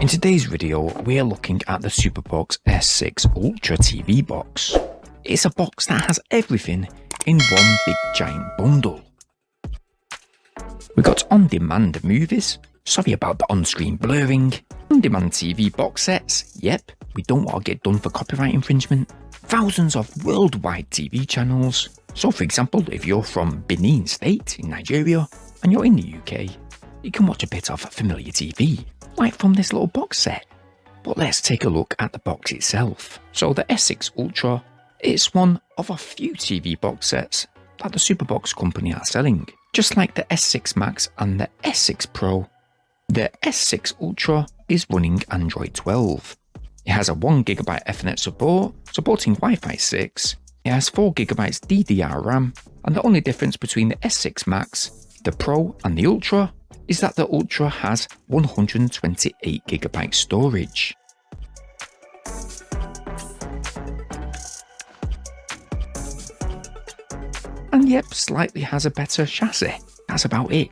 In today's video, we're looking at the SuperBox S6 Ultra TV box. It's a box that has everything in one big giant bundle. We got on-demand movies, sorry about the on-screen blurring, on-demand TV box sets, yep, we don't want to get done for copyright infringement, thousands of worldwide TV channels. So for example, if you're from Benin State in Nigeria and you're in the UK, you can watch a bit of familiar TV, right from this little box set. But let's take a look at the box itself. So the S6 Ultra is one of a few TV box sets that the SuperBox company are selling. Just like the S6 Max and the S6 Pro, the S6 Ultra is running Android 12. It has a 1GB Ethernet support, supporting Wi-Fi 6. It has 4GB DDR RAM, and the only difference between the S6 Max, the Pro and the Ultra is that the Ultra has 128GB storage. And yep, slightly has a better chassis. That's about it.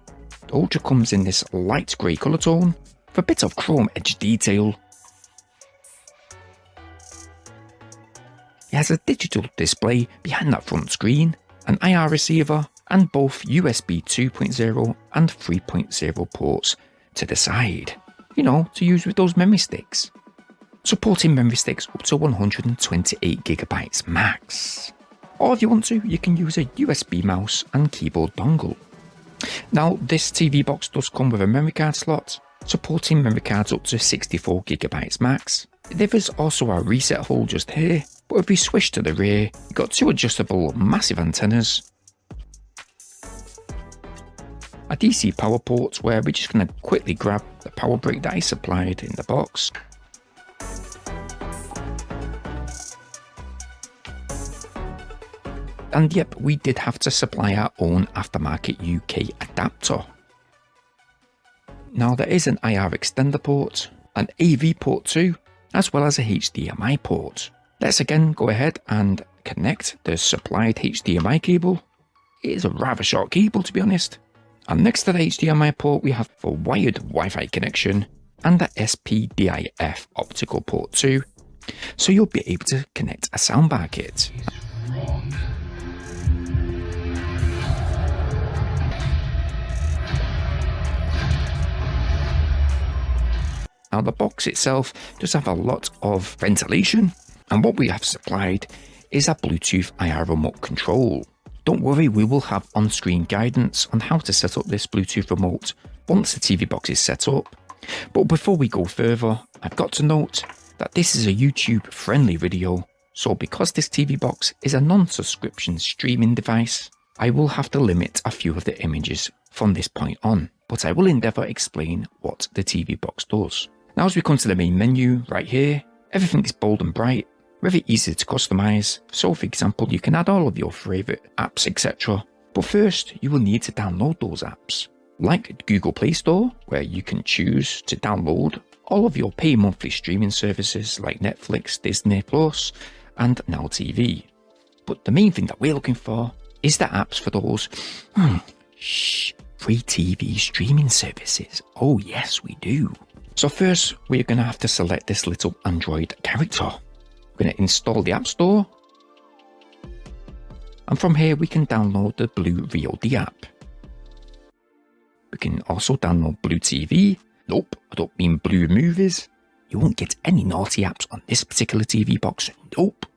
The Ultra comes in this light grey colour tone with a bit of chrome edge detail. It has a digital display behind that front screen, an IR receiver, and both USB 2.0 and 3.0 ports to the side, you know, to use with those memory sticks. Supporting memory sticks up to 128GB max. Or if you want to, you can use a USB mouse and keyboard dongle. Now, this TV box does come with a memory card slot, supporting memory cards up to 64GB max. There is also a reset hole just here, but if we switch to the rear, you've got two adjustable massive antennas, a DC power port where we're just going to quickly grab the power brick that is supplied in the box. And yep, we did have to supply our own aftermarket UK adapter. Now there is an IR extender port, an AV port too, as well as a HDMI port. Let's again go ahead and connect the supplied HDMI cable. It is a rather short cable to be honest. And next to the HDMI port we have the wired Wi-Fi connection and the SPDIF optical port too, so you'll be able to connect a soundbar kit. Now the box itself does have a lot of ventilation, and what we have supplied is a Bluetooth IR remote control. Don't worry, we will have on-screen guidance on how to set up this Bluetooth remote once the TV box is set up. But before we go further, I've got to note that this is a YouTube friendly video, so because this TV box is a non-subscription streaming device, I will have to limit a few of the images from this point on, but I will endeavour explain what the TV box does. Now as we come to the main menu right here, everything is bold and bright, very easy to customize. So for example, you can add all of your favorite apps, etc. But first, you will need to download those apps, like Google Play Store, where you can choose to download all of your pay monthly streaming services like Netflix, Disney Plus, and Now TV. But the main thing that we're looking for is the apps for those free TV streaming services. Oh yes, we do. So first, we're going to have to select this little Android character. We're going to install the App Store, and from here we can download the Blue VOD app. We can also download Blue TV. Nope, I don't mean Blue Movies. You won't get any naughty apps on this particular TV box. Nope.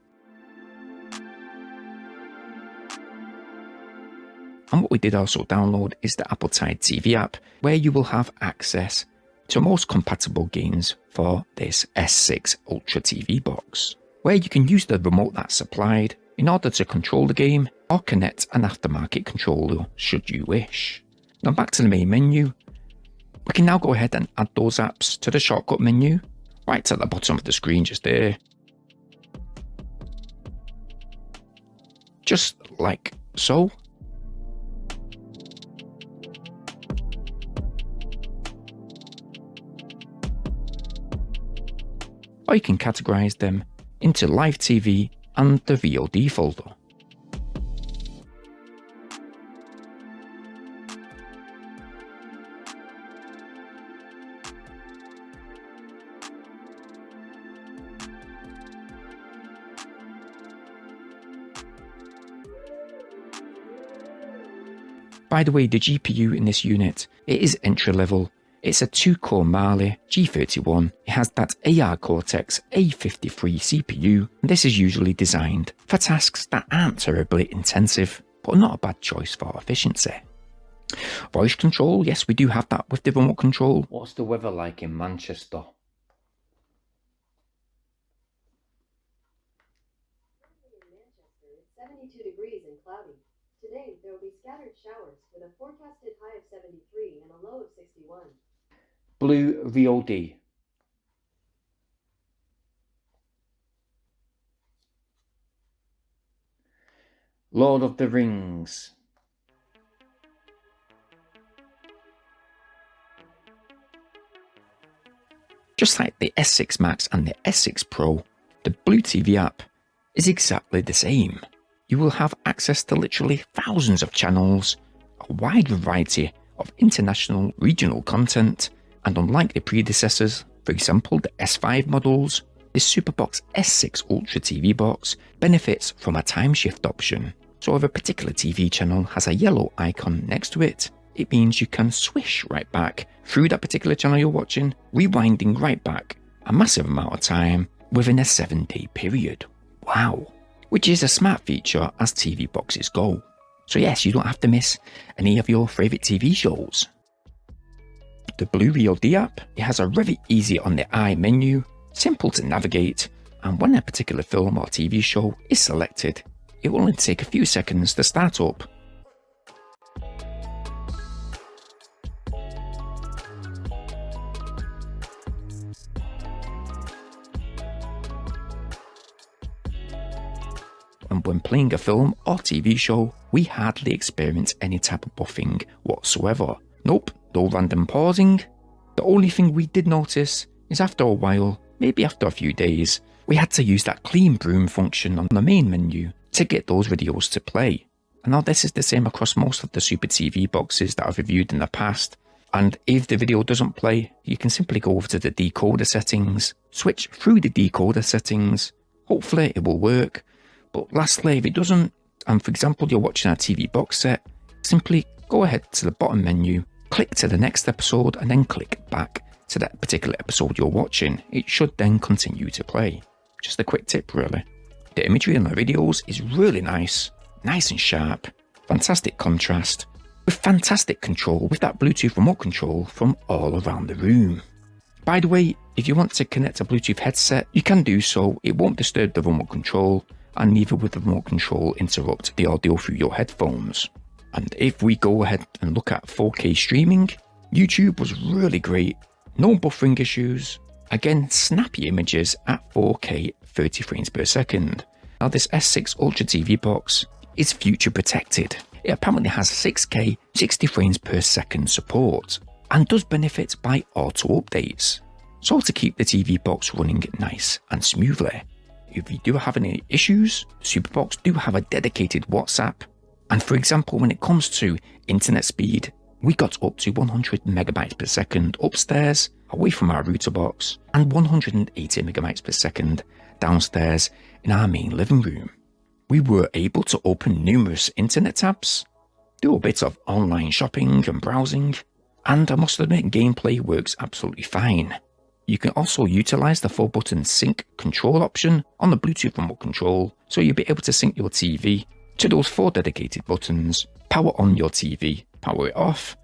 And what we did also download is the Apple Tide TV app, where you will have access to most compatible games for this S6 Ultra TV box, where you can use the remote that's supplied in order to control the game or connect an aftermarket controller should you wish. Now back to the main menu, we can now go ahead and add those apps to the shortcut menu, right at the bottom of the screen just there. Just like so. Or you can categorize them into Live TV and the VOD folder. By the way, the GPU in this unit, it is entry level. It's a 2-core Mali G31. It has that AI Cortex A53 CPU, and this is usually designed for tasks that aren't terribly intensive, but not a bad choice for efficiency. Voice control, yes, we do have that with the remote control. What's the weather like in Manchester? In Manchester, it's 72 degrees and cloudy. Today, there will be scattered showers with a forecasted high of 73 and a low of 61. Blue VOD. Lord of the Rings. Just like the S6 Max and the S6 Pro, the Blue TV app is exactly the same. You will have access to literally thousands of channels, a wide variety of international regional content, and unlike the predecessors, for example the S5 models, the SuperBox S6 Ultra TV box benefits from a time shift option. So if a particular TV channel has a yellow icon next to it, it means you can swish right back through that particular channel you're watching, rewinding right back a massive amount of time within a 7-day period. Wow! Which is a smart feature as TV boxes go. So yes, you don't have to miss any of your favourite TV shows. The Blue VOD app, it has a very easy on the eye menu, simple to navigate, and when a particular film or TV show is selected, it will only take a few seconds to start up. And when playing a film or TV show, we hardly experience any type of buffing whatsoever. Nope, no random pausing. The only thing we did notice is after a while, maybe after a few days, we had to use that clean broom function on the main menu to get those videos to play. And now this is the same across most of the Super TV boxes that I've reviewed in the past. And if the video doesn't play, you can simply go over to the decoder settings, switch through the decoder settings, hopefully it will work. But lastly, if it doesn't, and for example you're watching a TV box set, simply go ahead to the bottom menu, click to the next episode and then click back to that particular episode you're watching. It should then continue to play. Just a quick tip really. The imagery in the videos is really nice and sharp, fantastic contrast, with fantastic control with that Bluetooth remote control from all around the room. By the way, if you want to connect a Bluetooth headset, you can do so. It won't disturb the remote control, and neither will the remote control interrupt the audio through your headphones. And if we go ahead and look at 4K streaming, YouTube was really great, no buffering issues, again snappy images at 4K 30 frames per second. Now this S6 Ultra TV box is future protected. It apparently has 6K 60 frames per second support, and does benefit by auto updates, so to keep the TV box running nice and smoothly. If you do have any issues, SuperBox do have a dedicated WhatsApp, and for example when it comes to internet speed, we got up to 100 megabytes per second upstairs away from our router box, and 180 megabytes per second downstairs in our main living room. We were able to open numerous internet tabs, do a bit of online shopping and browsing, and I must admit gameplay works absolutely fine. You can also utilize the 4-button sync control option on the Bluetooth remote control, so you'll be able to sync your TV to those 4 dedicated buttons, power on your TV, power it off,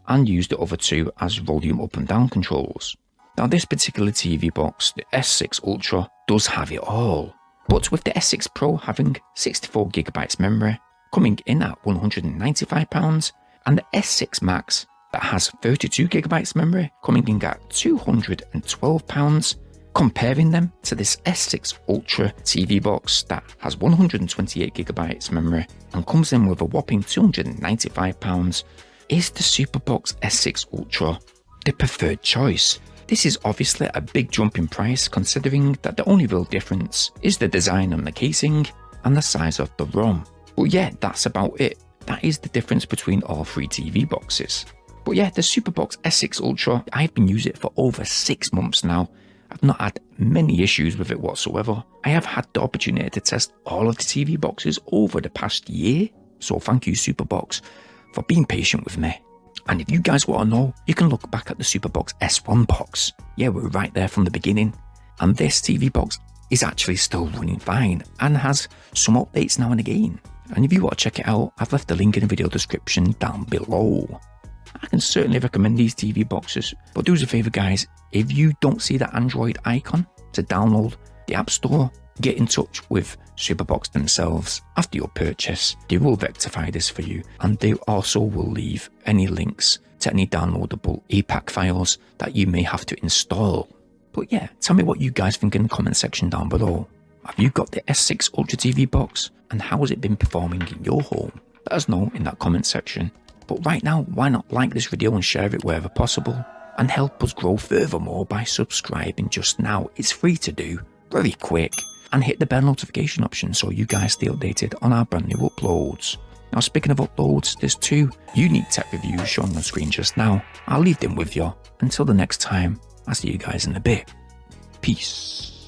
and use the other 2 as volume up and down controls. Now this particular TV box, the S6 Ultra, does have it all, but with the S6 Pro having 64GB memory, coming in at £195, and the S6 Max that has 32GB memory coming in at £212, comparing them to this S6 Ultra TV box that has 128GB memory and comes in with a whopping £295, is the SuperBox S6 Ultra the preferred choice. This is obviously a big jump in price considering that the only real difference is the design on the casing and the size of the ROM. But yeah, that's about it. That is the difference between all 3 TV boxes. But yeah, the SuperBox S6 Ultra, I've been using it for over 6 months now. I've not had many issues with it whatsoever. I have had the opportunity to test all of the TV boxes over the past year. So thank you SuperBox for being patient with me. And if you guys want to know, you can look back at the SuperBox S1 box. Yeah, we're right there from the beginning. And this TV box is actually still running fine and has some updates now and again. And if you want to check it out, I've left the link in the video description down below. I can certainly recommend these TV boxes, but do us a favour guys, if you don't see that Android icon to download the App Store, get in touch with SuperBox themselves after your purchase. They will rectify this for you, and they also will leave any links to any downloadable APAC files that you may have to install. But yeah, tell me what you guys think in the comment section down below. Have you got the S6 Ultra TV box, and how has it been performing in your home? Let us know in that comment section. But right now, why not like this video and share it wherever possible, and help us grow furthermore by subscribing just now. It's free to do, very quick, and hit the bell notification option so you guys stay updated on our brand new uploads. Now speaking of uploads, there's 2 unique tech reviews shown on the screen just now. I'll leave them with you. Until the next time, I'll see you guys in a bit. Peace.